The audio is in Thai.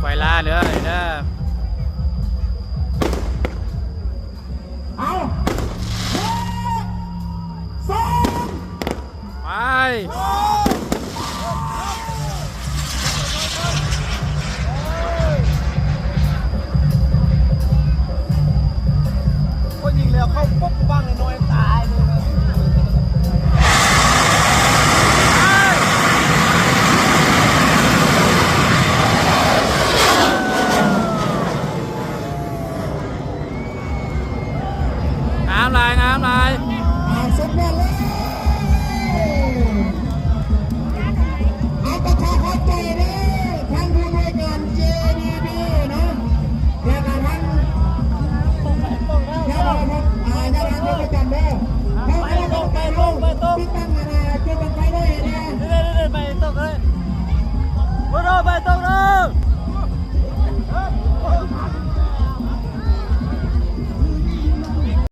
ไฟล่าเด้อเด้อเอาสอง ไปก็ยิงแล้วเข้าปุ๊บบ้างเลยน้อยตายเลยนะงามลายงามลายสุดยอดเลยเอาประชาเข้าใจเลยทางผู้บริการ JDB เนาะเดี๋ยวกันทั้งเดี๋ยวเราทำเดี๋ยวเราทำประจำเลยเขาจะต้องไปลงที่ตั้งอะไรจุดบังไฟด้วยนะไปตกเลยไปตกเลย